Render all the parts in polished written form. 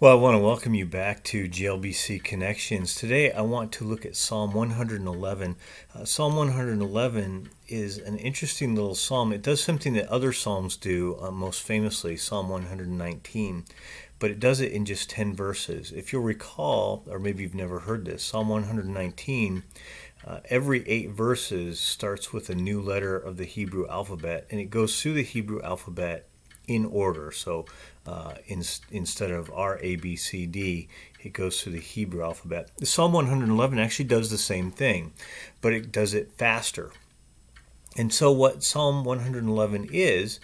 Well, I want to welcome you back to GLBC Connections. Today, I want to look at Psalm 111. Psalm 111 is an interesting little psalm. It does something that other psalms do, most famously Psalm 119, but it does it in just 10 verses. If you'll recall, or maybe you've never heard this, Psalm 119, every 8 verses starts with a new letter of the Hebrew alphabet, and it goes through the Hebrew alphabet in order. So instead of R, A, B, C, D, it goes through the Hebrew alphabet. The Psalm 111 actually does the same thing, but it does it faster. And so what Psalm 111 is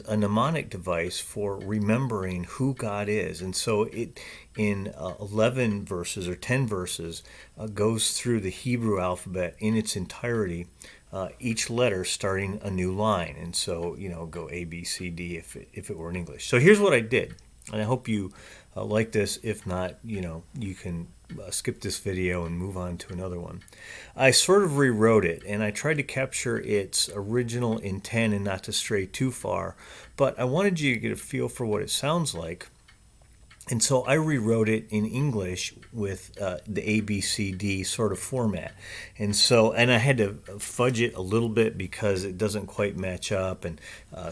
a mnemonic device for remembering who God is. And so it, in 11 verses or 10 verses, goes through the Hebrew alphabet in its entirety, each letter starting a new line. And so, go A, B, C, D if it were in English. So here's what I did. And I hope you like this. If not, you can skip this video and move on to another one. I sort of rewrote it, and I tried to capture its original intent and not to stray too far, but I wanted you to get a feel for what it sounds like. And so I rewrote it in English with the ABCD sort of format. And I had to fudge it a little bit because it doesn't quite match up, and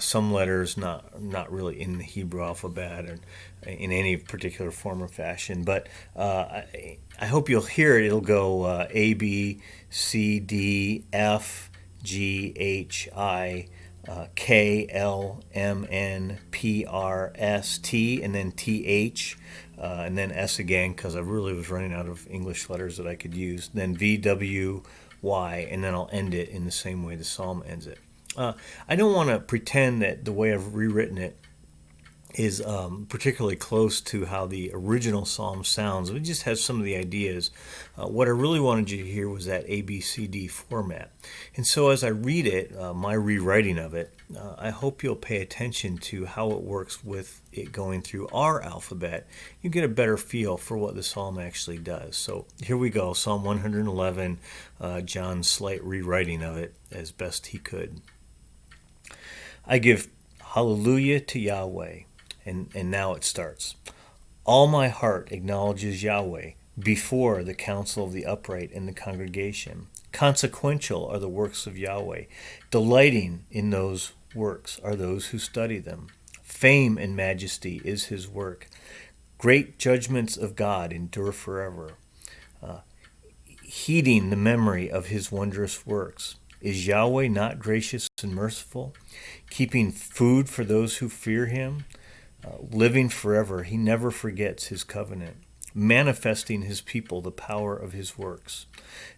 some letters not really in the Hebrew alphabet or in any particular form or fashion. But I hope you'll hear it. It'll go A, B, C, D, F, G, H, I, K, L, M, N, P, R, S, T, and then T, H, and then S again, because I really was running out of English letters that I could use. Then V, W, Y, and then I'll end it in the same way the psalm ends it. I don't want to pretend that the way I've rewritten it is particularly close to how the original psalm sounds. It just has some of the ideas. What I really wanted you to hear was that ABCD format. And so as I read it, my rewriting of it, I hope you'll pay attention to how it works with it going through our alphabet. You get a better feel for what the psalm actually does. So here we go, Psalm 111, John's slight rewriting of it as best he could. I give hallelujah to Yahweh. And now it starts. All my heart acknowledges Yahweh before the counsel of the upright and the congregation. Consequential are the works of Yahweh. Delighting in those works are those who study them. Fame and majesty is his work. Great judgments of God endure forever. Heeding the memory of his wondrous works. Is Yahweh not gracious and merciful? Keeping food for those who fear him? Living forever, he never forgets his covenant, manifesting his people the power of his works.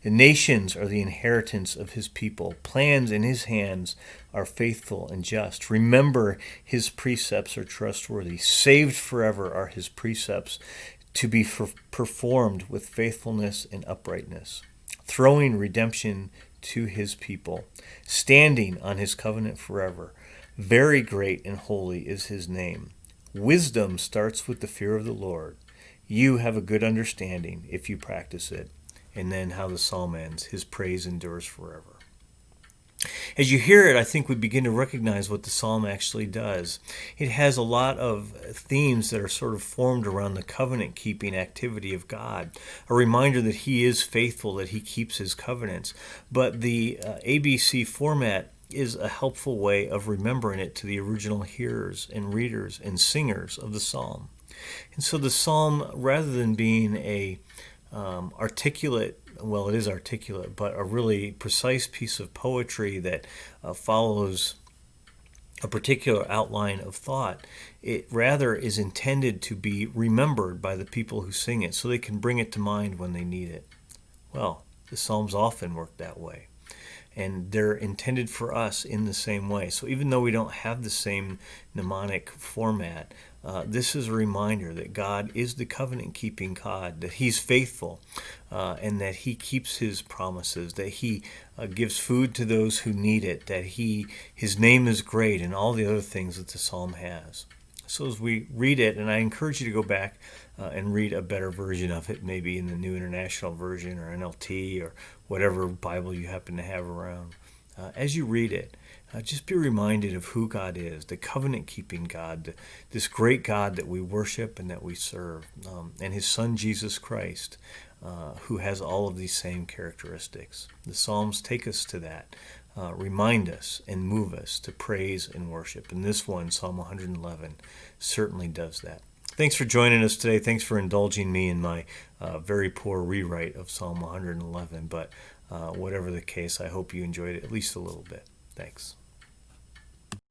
The nations are the inheritance of his people. Plans in his hands are faithful and just. Remember, his precepts are trustworthy. Saved forever are his precepts, to be performed with faithfulness and uprightness. Throwing redemption to his people, standing on his covenant forever. Very great and holy is his name. Wisdom starts with the fear of the Lord. You have a good understanding if you practice it. And then how the psalm ends, his praise endures forever. As you hear it, I think we begin to recognize what the psalm actually does. It has a lot of themes that are sort of formed around the covenant-keeping activity of God, a reminder that he is faithful, that he keeps his covenants. But the ABC format is a helpful way of remembering it to the original hearers and readers and singers of the psalm. And so the psalm, rather than being a articulate, well, it is articulate, but a really precise piece of poetry that follows a particular outline of thought, it rather is intended to be remembered by the people who sing it so they can bring it to mind when they need it. Well, the psalms often work that way. And they're intended for us in the same way. So even though we don't have the same mnemonic format, this is a reminder that God is the covenant-keeping God, that he's faithful, and that he keeps his promises, that he gives food to those who need it, that his name is great, and all the other things that the psalm has. So as we read it, and I encourage you to go back and read a better version of it, maybe in the New International Version or NLT or whatever Bible you happen to have around. As you read it, just be reminded of who God is, the covenant-keeping God, this great God that we worship and that we serve, and His Son Jesus Christ, who has all of these same characteristics. The Psalms take us to that, remind us and move us to praise and worship. And this one, Psalm 111, certainly does that. Thanks for joining us today. Thanks for indulging me in my very poor rewrite of Psalm 111. But whatever the case, I hope you enjoyed it at least a little bit. Thanks.